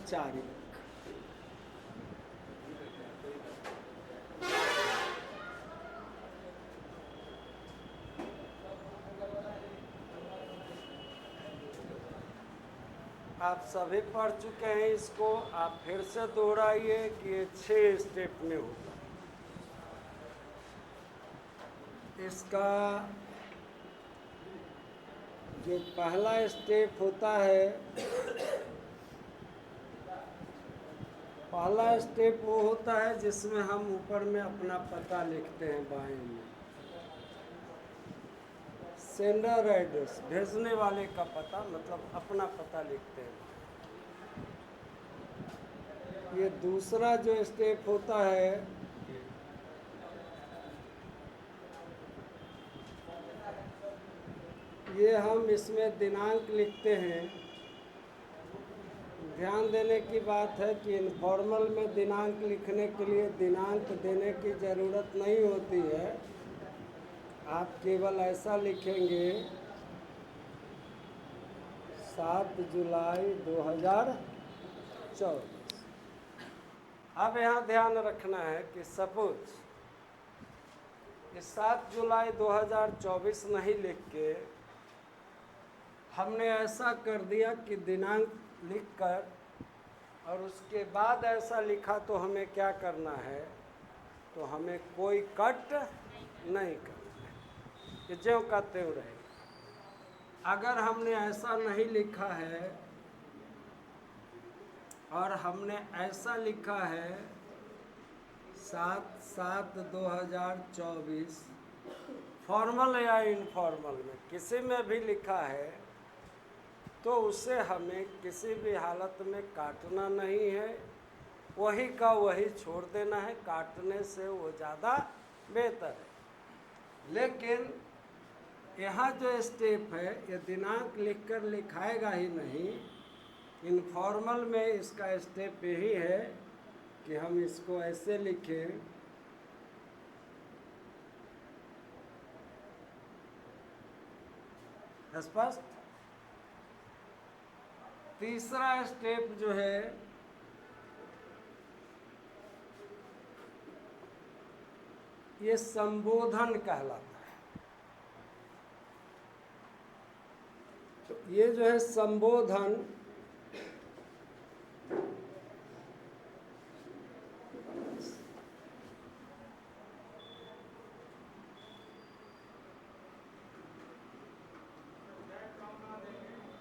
औपचारिक। आप सभी पढ़ चुके हैं इसको, आप फिर से दोहराइए कि ये 6 स्टेप में होता है। इसका जो पहला स्टेप होता है, पहला स्टेप वो होता है जिसमें हम ऊपर में अपना पता लिखते हैं बाएं में, सेंडर एड्रेस, भेजने वाले का पता, मतलब अपना पता लिखते हैं। ये दूसरा जो स्टेप होता है, ये हम इसमें दिनांक लिखते हैं। ध्यान देने की बात है कि इनफॉर्मल में दिनांक लिखने के लिए दिनांक देने की ज़रूरत नहीं होती है। आप केवल ऐसा लिखेंगे 7 जुलाई 2024। अब यहाँ ध्यान रखना है कि सपोज ये 7 जुलाई 2024 नहीं लिख के हमने ऐसा कर दिया कि दिनांक लिखकर और उसके बाद ऐसा लिखा, तो हमें क्या करना है, तो हमें कोई कट नहीं करना है, ये ज्यों का त्यों रहेगा। अगर हमने ऐसा नहीं लिखा है और हमने ऐसा लिखा है 7/7/2024, फॉर्मल या इनफॉर्मल में किसी में भी लिखा है, तो उसे हमें किसी भी हालत में काटना नहीं है, वही का वही छोड़ देना है। काटने से वो ज़्यादा बेहतर है। लेकिन यहाँ जो स्टेप है, ये दिनांक लिखकर लिखाएगा ही नहीं। इनफॉर्मल में इसका स्टेप यही है कि हम इसको ऐसे लिखें, स्पष्ट। तीसरा स्टेप जो है, ये संबोधन कहलाता है। तो ये जो है संबोधन,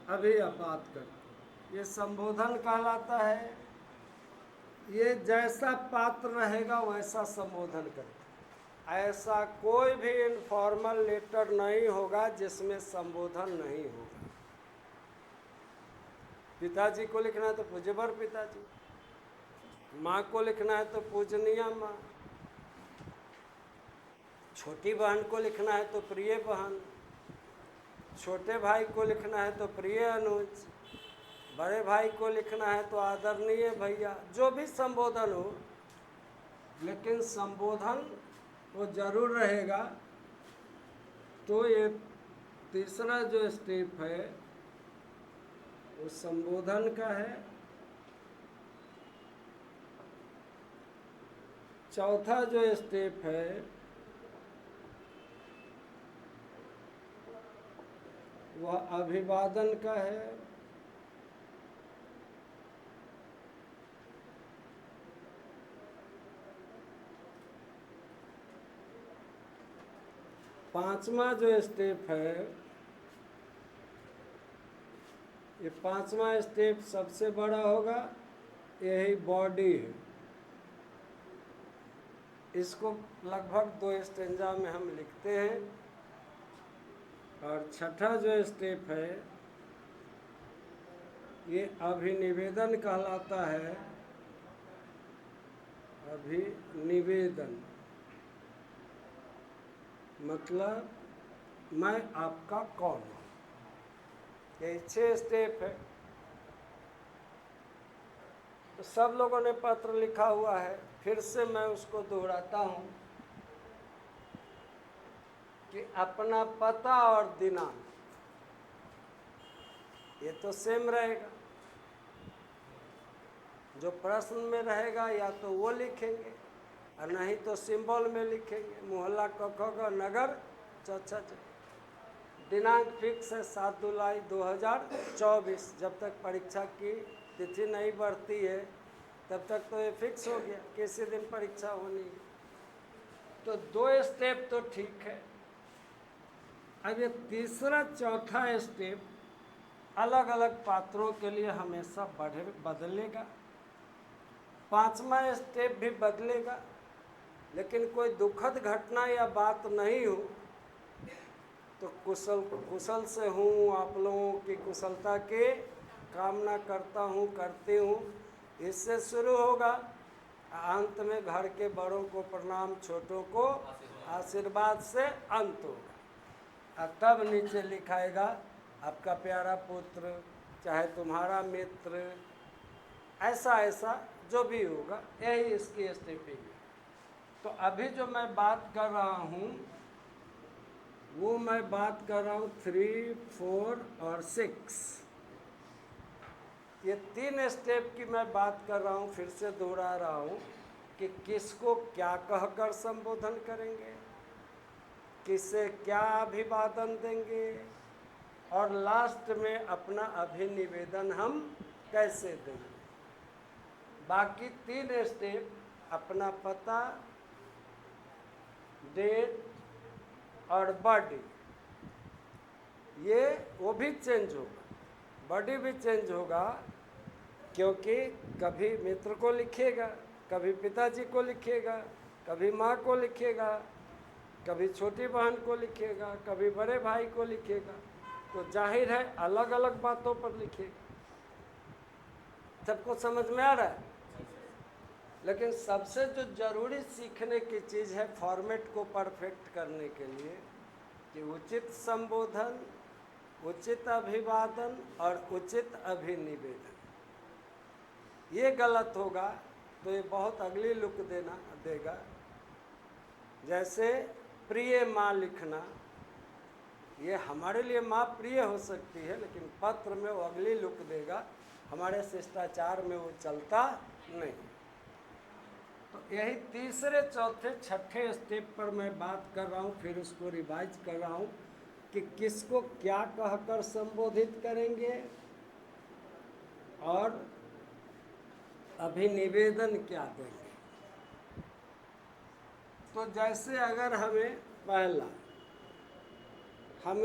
अभी आप बात करते, ये संबोधन कहलाता है। ये जैसा पात्र रहेगा वैसा संबोधन करता है। ऐसा कोई भी इनफॉर्मल लेटर नहीं होगा जिसमें संबोधन नहीं होगा। पिताजी को लिखना है तो पूज्यवर पिताजी, माँ को लिखना है तो पूजनीय माँ, छोटी बहन को लिखना है तो प्रिय बहन, छोटे भाई को लिखना है तो प्रिय अनुज, बड़े भाई को लिखना है तो आदरणीय भैया, जो भी संबोधन हो, लेकिन संबोधन वो जरूर रहेगा। तो ये तीसरा जो स्टेप है वो संबोधन का है। चौथा जो स्टेप है वह अभिवादन का है। पांचवा जो स्टेप है, ये पांचवा स्टेप सबसे बड़ा होगा, यही बॉडी है। इसको लगभग 2 स्टेंजा में हम लिखते हैं। और छठा जो स्टेप है ये अभिनिवेदन कहलाता है। अभिनिवेदन मतलब मैं आपका कौन हूँ। ये 6 स्टेप है। तो सब लोगों ने पत्र लिखा हुआ है, फिर से मैं उसको दोहराता हूँ कि अपना पता और दिनांक ये तो सेम रहेगा। जो प्रश्न में रहेगा या तो वो लिखेंगे और नहीं तो सिंबल में लिखेंगे। मोहल्ला क ख ग नगर च छ ज। दिनांक फिक्स है 7 जुलाई 2024। जब तक परीक्षा की तिथि नहीं बढ़ती है तब तक तो ये फिक्स हो गया किसी दिन परीक्षा होनी है। तो 2 स्टेप तो ठीक है। अब ये तीसरा चौथा स्टेप अलग अलग पात्रों के लिए हमेशा बदलेगा। 5वां स्टेप भी बदलेगा, लेकिन कोई दुखद घटना या बात नहीं हो तो कुशल से हूँ, आप लोगों की कुशलता के कामना करता हूँ, करती हूँ, इससे शुरू होगा। अंत में घर के बड़ों को प्रणाम, छोटों को आशीर्वाद से अंत होगा। और तब नीचे लिखाएगा आपका प्यारा पुत्र, चाहे तुम्हारा मित्र, ऐसा ऐसा जो भी होगा, यही इसकी स्टेपिंग है। तो अभी जो मैं बात कर रहा हूँ वो मैं बात कर रहा हूँ 3, 4 और 6। ये 3 स्टेप की मैं बात कर रहा हूँ, फिर से दोहरा रहा हूँ कि किसको क्या कहकर संबोधन करेंगे, किसे क्या अभिवादन देंगे, और लास्ट में अपना अभिनिवेदन हम कैसे देंगे। बाकी 3 स्टेप, अपना पता, डेट और बॉडी, ये वो भी चेंज होगा, बॉडी भी चेंज होगा, क्योंकि कभी मित्र को लिखेगा, कभी पिताजी को लिखेगा, कभी माँ को लिखेगा, कभी छोटी बहन को लिखेगा, कभी बड़े भाई को लिखेगा। तो जाहिर है अलग अलग बातों पर लिखेगा। सबको समझ में आ रहा है? लेकिन सबसे जो जरूरी सीखने की चीज़ है फॉर्मेट को परफेक्ट करने के लिए, कि उचित संबोधन, उचित अभिवादन और उचित अभिनिवेदन। ये गलत होगा तो ये बहुत अगली लुक देगा। जैसे प्रिय माँ लिखना, ये हमारे लिए माँ प्रिय हो सकती है, लेकिन पत्र में वो अगली लुक देगा, हमारे शिष्टाचार में वो चलता नहीं। तो यही तीसरे, चौथे, छठे स्टेप पर मैं बात कर रहा हूँ, फिर उसको रिवाइज कर रहा हूँ कि किसको क्या कहकर संबोधित करेंगे और अभिनिवेदन क्या देंगे। तो जैसे अगर हमें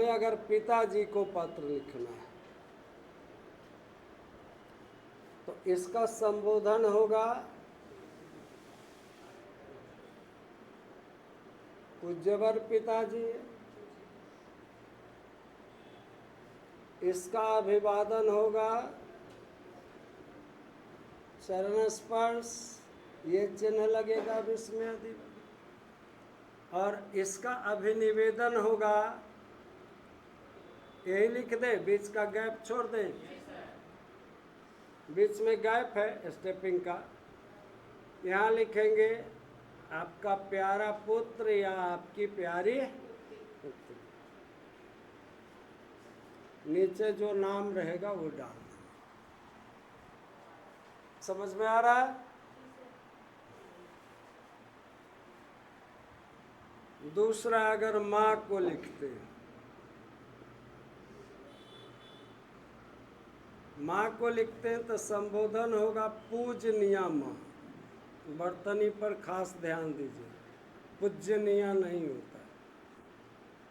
अगर पिताजी को पत्र लिखना है तो इसका संबोधन होगा पूज्यवर पिताजी। इसका अभिवादन होगा चरण स्पर्श, ये चिन्ह लगेगा विस्मय आदि। और इसका अभिनिवेदन होगा, यही लिख दे, बीच का गैप छोड़ दे, बीच में गैप है स्टेपिंग का। यहाँ लिखेंगे आपका प्यारा पुत्र या आपकी प्यारी पुत्री, नीचे जो नाम रहेगा वो डालना। समझ में आ रहा है? दूसरा, अगर माँ को लिखते हैं, माँ को लिखते हैं तो संबोधन होगा पूजनीया माँ। वर्तनी पर खास ध्यान दीजिए, पूजनीया नहीं होता,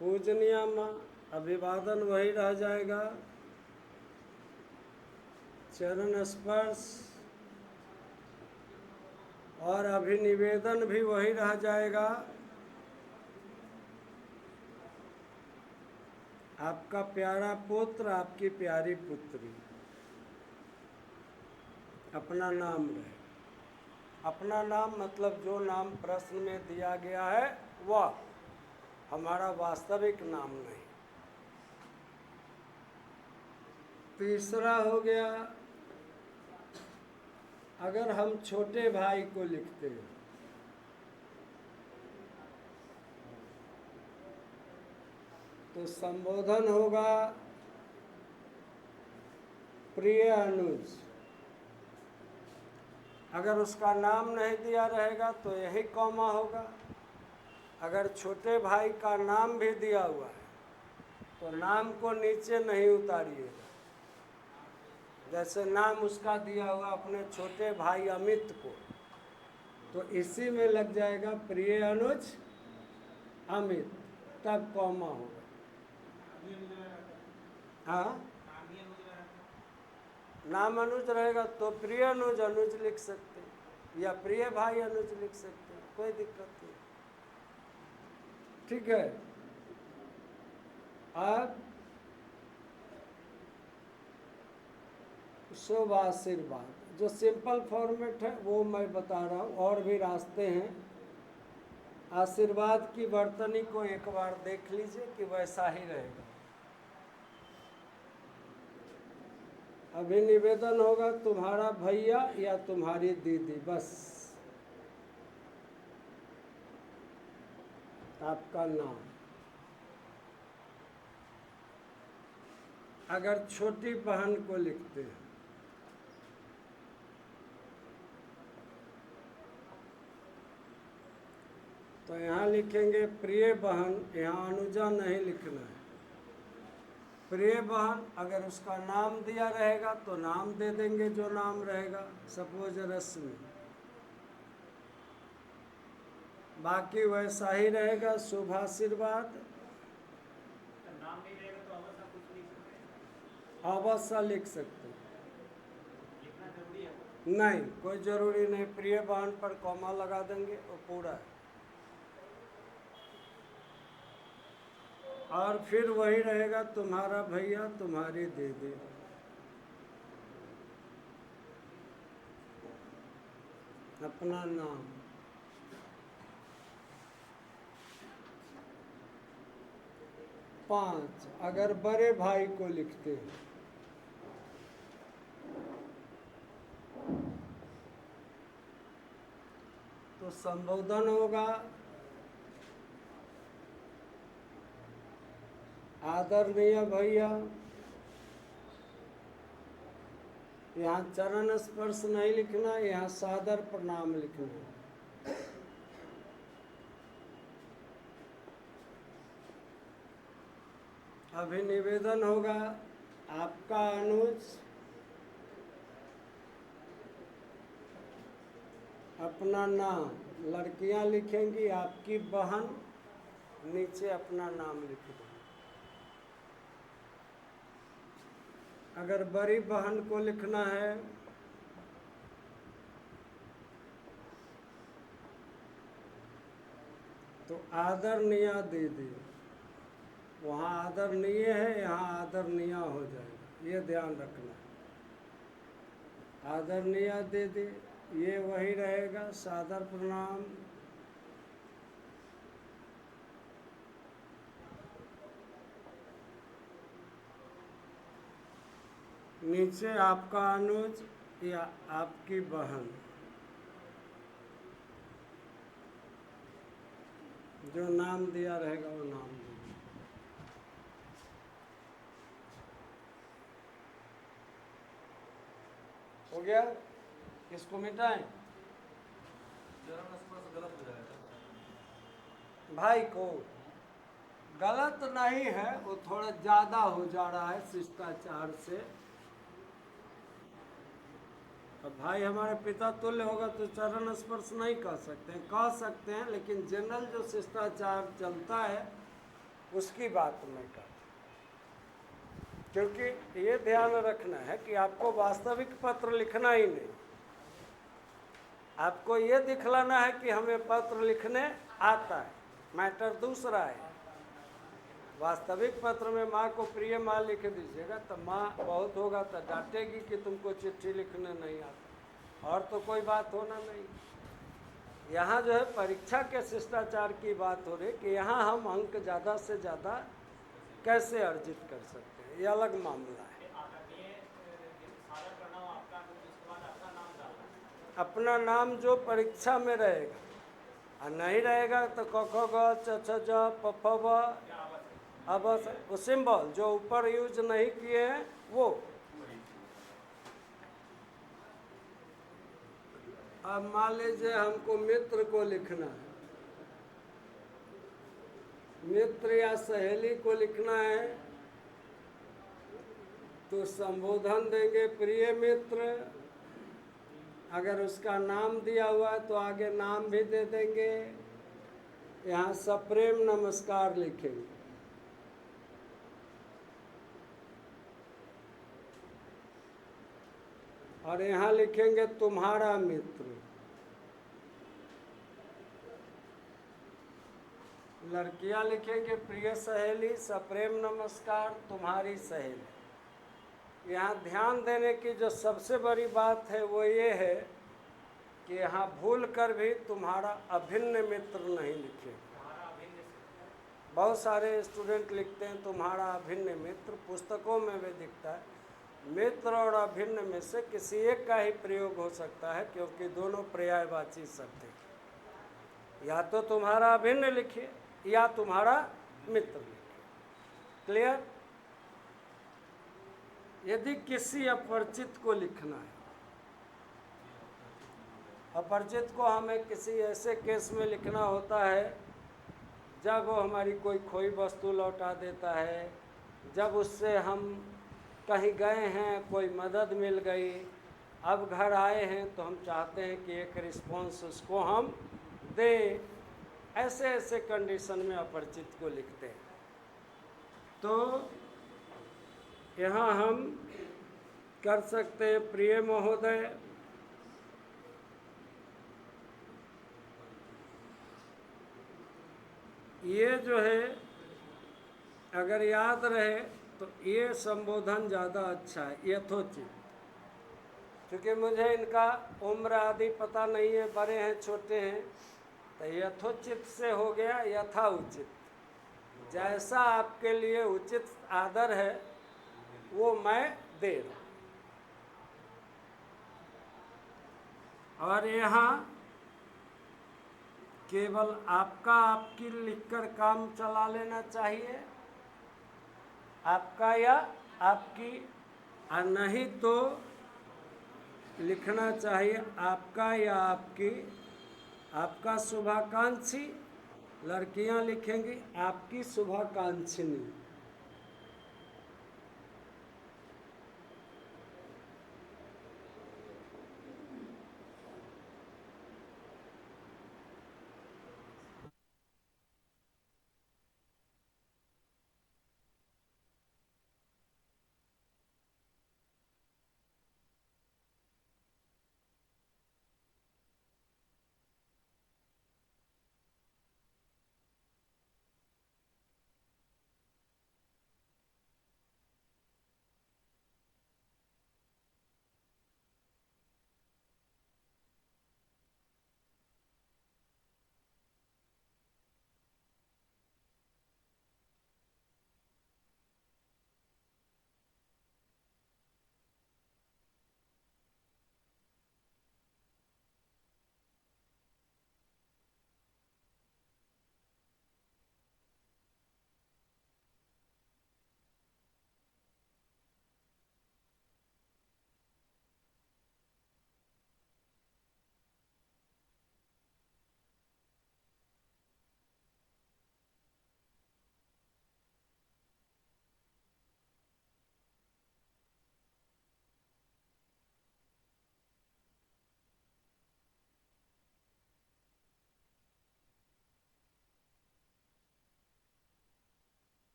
पूजनीया माँ। अभिवादन वही रह जाएगा, चरण स्पर्श, और अभिनिवेदन भी वही रह जाएगा, आपका प्यारा पुत्र, आपकी प्यारी पुत्री। अपना नाम रहे, अपना नाम मतलब जो नाम प्रश्न में दिया गया है वह, हमारा वास्तविक नाम नहीं। तीसरा हो गया, अगर हम छोटे भाई को लिखते हैं तो संबोधन होगा प्रिय अनुज। अगर उसका नाम नहीं दिया रहेगा तो यही कॉमा होगा। अगर छोटे भाई का नाम भी दिया हुआ है तो नाम को नीचे नहीं उतारिएगा। जैसे नाम उसका दिया हुआ अपने छोटे भाई अमित को, तो इसी में लग जाएगा प्रिय अनुज अमित, तब कॉमा होगा। हाँ, नाम अनुज रहेगा तो प्रिय अनुज अनुज लिख सकते हैं, या प्रिय भाई अनुज लिख सकते हैं, कोई दिक्कत नहीं। ठीक है। अब शुभ आशीर्वाद, जो सिंपल फॉर्मेट है वो मैं बता रहा हूँ, और भी रास्ते हैं। आशीर्वाद की वर्तनी को एक बार देख लीजिए कि वैसा ही रहेगा। अभी निवेदन होगा तुम्हारा भैया या तुम्हारी दीदी, बस आपका नाम। अगर छोटी बहन को लिखते हैं तो यहाँ लिखेंगे प्रिय बहन, यहाँ अनुजा नहीं लिखना है, प्रिय बहन। अगर उसका नाम दिया रहेगा तो नाम दे देंगे जो नाम रहेगा, सपोज रश्मि, बाकी वैसा ही रहेगा। शुभ आशीर्वाद, नाम नहीं रहेगा तो अवश्य कुछ लिख सकते हैं, अवश्य लिख सकते हैं। लिखना जरूरी है? नहीं, कोई जरूरी नहीं, प्रिय बहन पर कॉमा लगा देंगे वो पूरा है। और फिर वही रहेगा तुम्हारा भैया तुम्हारी दीदी। अपना नाम। पांच, अगर बड़े भाई को लिखते हैं तो संबोधन होगा आदरणीय भैया। यहाँ चरण स्पर्श नहीं लिखना, यहाँ सादर प्रणाम लिखना। अभी निवेदन होगा आपका अनुज, अपना नाम, लड़कियां लिखेंगी आपकी बहन, नीचे अपना नाम लिख दो। अगर बड़ी बहन को लिखना है तो आदरणीय दीदी, वहाँ आदरणीय है, यहाँ आदरणीय हो जाएगा, ये ध्यान रखना है। आदरणीय दीदी, ये वही रहेगा, सादर प्रणाम। नीचे आपका अनुज या आपकी बहन, जो नाम दिया रहेगा वो नाम दीजिए। हो गया? इसको मिटाएं। चरण स्पर्श गलत हो जाएगा भाई को गलत नहीं है, वो थोड़ा ज़्यादा हो जा रहा है शिष्टाचार से। अब भाई हमारे पिता तुल्य होगा तो चरण स्पर्श नहीं कह सकते हैं, लेकिन जनरल जो शिष्टाचार चलता है उसकी बात मैं कहता हूँ। क्योंकि ये ध्यान रखना है कि आपको वास्तविक पत्र लिखना ही नहीं, आपको ये दिखलाना है कि हमें पत्र लिखने आता है, मैटर दूसरा है। वास्तविक पत्र में माँ को प्रिय माँ लिख दीजिएगा तो माँ बहुत होगा तो डांटेगी कि तुमको चिट्ठी लिखने नहीं आता, और तो कोई बात होना नहीं। यहाँ जो है परीक्षा के शिष्टाचार की बात हो रही कि यहाँ हम अंक ज़्यादा से ज़्यादा कैसे अर्जित कर सकते हैं, ये अलग मामला है। अपना नाम जो परीक्षा में रहेगा, और नहीं रहेगा तो क ख ग च छ ज प फ ब, अब वो सिंबल जो ऊपर यूज नहीं किए हैं वो। अब मान लीजिए हमको मित्र को लिखना है, मित्र या सहेली को लिखना है, तो संबोधन देंगे प्रिय मित्र। अगर उसका नाम दिया हुआ है तो आगे नाम भी दे देंगे। यहाँ सप्रेम नमस्कार लिखेंगे। और यहाँ लिखेंगे तुम्हारा मित्र। लड़कियां लिखेंगे प्रिय सहेली, सप्रेम नमस्कार, तुम्हारी सहेली। यहाँ ध्यान देने की जो सबसे बड़ी बात है वो ये है कि यहाँ भूल कर भी तुम्हारा अभिन्न मित्र नहीं लिखे। हमारा अभिन्न से बहुत सारे स्टूडेंट लिखते हैं तुम्हारा अभिन्न मित्र, पुस्तकों में भी दिखता है। मित्र और अभिन्न में से किसी एक का ही प्रयोग हो सकता है, क्योंकि दोनों पर्यायवाची शब्द हैं। या तो तुम्हारा अभिन्न लिखिए या तुम्हारा मित्र लिखिए। क्लियर? यदि किसी अपरिचित को लिखना है, अपरिचित को हमें किसी ऐसे केस में लिखना होता है जब वो हमारी कोई खोई वस्तु लौटा देता है, जब उससे हम कहीं गए हैं, कोई मदद मिल गई, अब घर आए हैं तो हम चाहते हैं कि एक रिस्पॉन्स उसको हम दें। ऐसे ऐसे कंडीशन में अपरिचित को लिखते हैं। तो यहाँ हम कर सकते हैं प्रिय महोदय, ये जो है अगर याद रहे तो ये संबोधन ज़्यादा अच्छा है, यथोचित। क्योंकि मुझे इनका उम्र आदि पता नहीं है, बड़े हैं छोटे हैं, तो यथोचित से हो गया यथा उचित। जैसा आपके लिए उचित आदर है वो मैं दे रहा हूँ। और यहाँ केवल आपका आपकी लिखकर काम चला लेना चाहिए, आपका या आपकी, और नहीं तो लिखना चाहिए आपका या आपकी, आपका शुभाकांक्षी। लड़कियां लिखेंगी आपकी शुभाकांक्षिनी।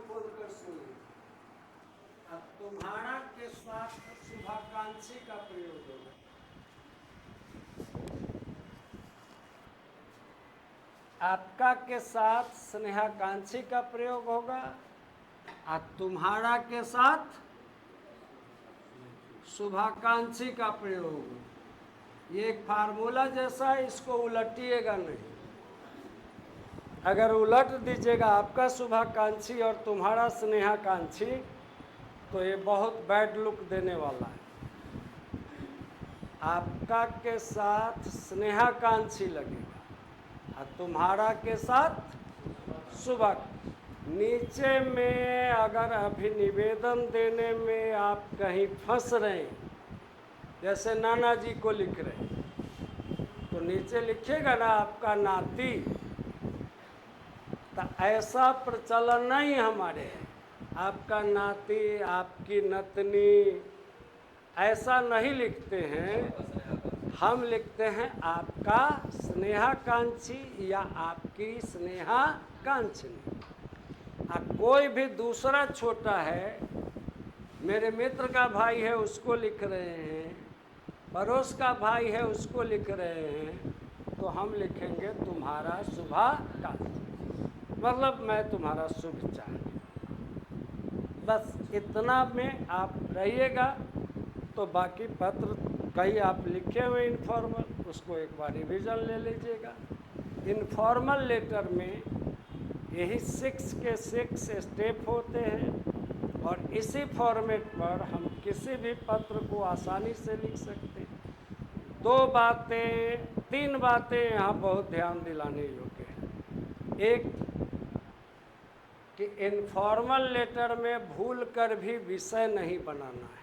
खोल कर सुनिए। अब तुम्हारा के साथ शुभाकांक्षी का प्रयोग होगा। आपका के साथ स्नेहाकांक्षी का प्रयोग होगा और तुम्हारा के साथ शुभाकांक्षी का प्रयोग होगा। ये एक फार्मूला जैसा है, इसको उलटिएगा नहीं। अगर उलट दीजिएगा आपका शुभाकांक्षी और तुम्हारा स्नेहाकांक्षी, तो ये बहुत बैड लुक देने वाला है। आपका के साथ स्नेहाकांक्षी लगेगा और तुम्हारा के साथ शुभा। नीचे में अगर अभिनिवेदन देने में आप कहीं फंस रहे हैं, जैसे नाना जी को लिख रहे हैं, तो नीचे लिखिएगा ना आपका नाती। तो ऐसा प्रचलन नहीं हमारे है, आपका नाती, आपकी नतनी, ऐसा नहीं लिखते हैं। हम लिखते हैं आपका स्नेहाकांक्षी या आपकी स्नेहाकांक्षिनी। कोई भी दूसरा छोटा है, मेरे मित्र का भाई है उसको लिख रहे हैं, पड़ोस का भाई है उसको लिख रहे हैं, तो हम लिखेंगे तुम्हारा शुभाकांक्षी, मतलब मैं तुम्हारा शुभ चाहूँ। बस इतना में आप रहिएगा। तो बाकी पत्र कहीं आप लिखे हुए इनफॉर्मल, उसको एक बार रिविज़न ले लीजिएगा। इनफॉर्मल लेटर में यही 6 के 6 स्टेप होते हैं और इसी फॉर्मेट पर हम किसी भी पत्र को आसानी से लिख सकते हैं। 3 बातें यहाँ बहुत ध्यान दिलाने योग्य हैं। एक कि इनफॉर्मल लेटर में भूल कर भी विषय नहीं बनाना है।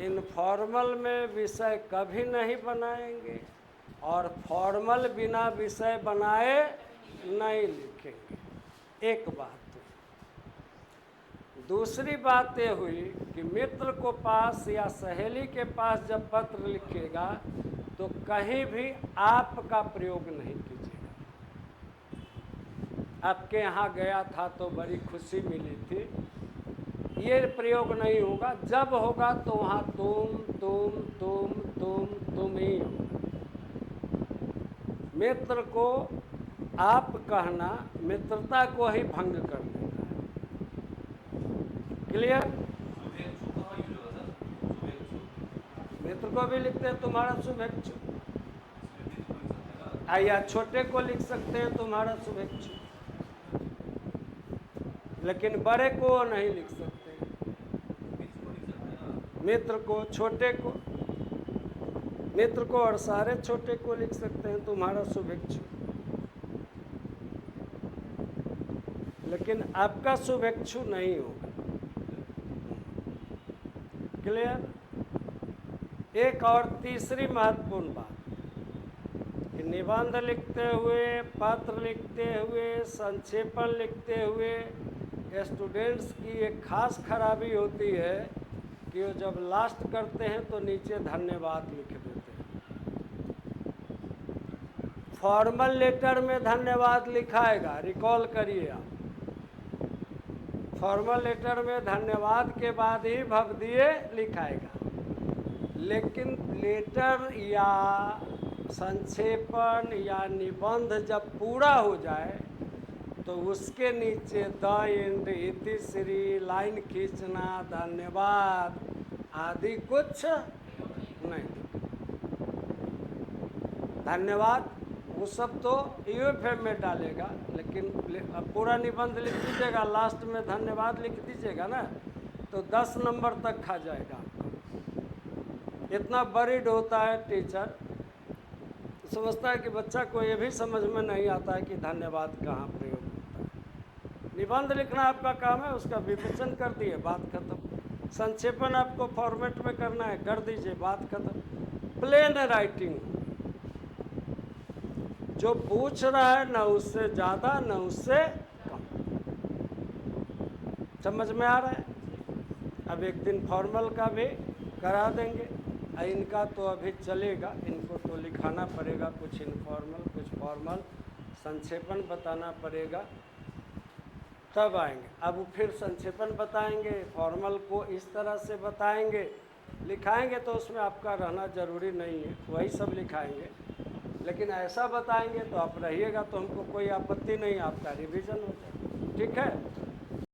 इनफॉर्मल में विषय कभी नहीं बनाएंगे और फॉर्मल बिना विषय बनाए नहीं लिखेंगे। एक बात। दूसरी बात ये हुई कि मित्र को पास या सहेली के पास जब पत्र लिखेगा तो कहीं भी आप का प्रयोग नहीं कीजिएगा। आपके यहाँ गया था तो बड़ी खुशी मिली थी, ये प्रयोग नहीं होगा। जब होगा तो वहाँ तुम ही होगा। मित्र को आप कहना मित्रता को ही भंग कर देता है। क्लियर? मित्र को भी लिखते हैं तुम्हारा शुभेच्छु, या छोटे को लिख सकते हैं तुम्हारा शुभेच्छु, लेकिन बड़े को नहीं लिख सकते। मित्र को, छोटे को, मित्र को और सारे छोटे को लिख सकते हैं तुम्हारा शुभेच्छु, लेकिन आपका शुभेच्छु नहीं होगा। क्लियर? एक और तीसरी महत्वपूर्ण बात कि निबंध लिखते हुए, पत्र लिखते हुए, संक्षेपण लिखते हुए स्टूडेंट्स की एक खास खराबी होती है कि वो जब लास्ट करते हैं तो नीचे धन्यवाद लिख देते हैं। फॉर्मल लेटर में धन्यवाद लिखाएगा, रिकॉल करिए आप। फॉर्मल लेटर में धन्यवाद के बाद ही भवदीय लिखाएगा, लेकिन लेटर या संक्षेपण या निबंध जब पूरा हो जाए तो उसके नीचे द एंड, इति श्री, लाइन खींचना, धन्यवाद आदि कुछ नहीं। धन्यवाद वो सब तो यूएफएम में डालेगा, लेकिन पूरा निबंध लिख दीजिएगा, लास्ट में धन्यवाद लिख दीजिएगा ना, तो 10 नंबर तक खा जाएगा आपको। इतना बरीड होता है टीचर, समझता है कि बच्चा को ये भी समझ में नहीं आता है कि धन्यवाद कहाँ प्रयोग होता है। निबंध लिखना आपका काम है, उसका विवेचन कर दिए, बात खत्म। संक्षेपण आपको फॉर्मेट में करना है, कर दीजिए, बात खत्म। प्लेन राइटिंग, जो पूछ रहा है न उससे ज़्यादा न उससे कम। समझ में आ रहा है? अब एक दिन फॉर्मल का भी करा देंगे। इनका तो अभी चलेगा, इनको तो लिखाना पड़ेगा, कुछ इनफॉर्मल कुछ फॉर्मल, संक्षेपण बताना पड़ेगा। तब आएंगे। अब वो फिर संक्षेपण बताएंगे, फॉर्मल को इस तरह से बताएंगे, लिखाएंगे तो उसमें आपका रहना ज़रूरी नहीं है, वही सब लिखाएंगे। लेकिन ऐसा बताएंगे तो आप रहिएगा तो हमको कोई आपत्ति नहीं, आपका रिवीजन हो जाए। ठीक है।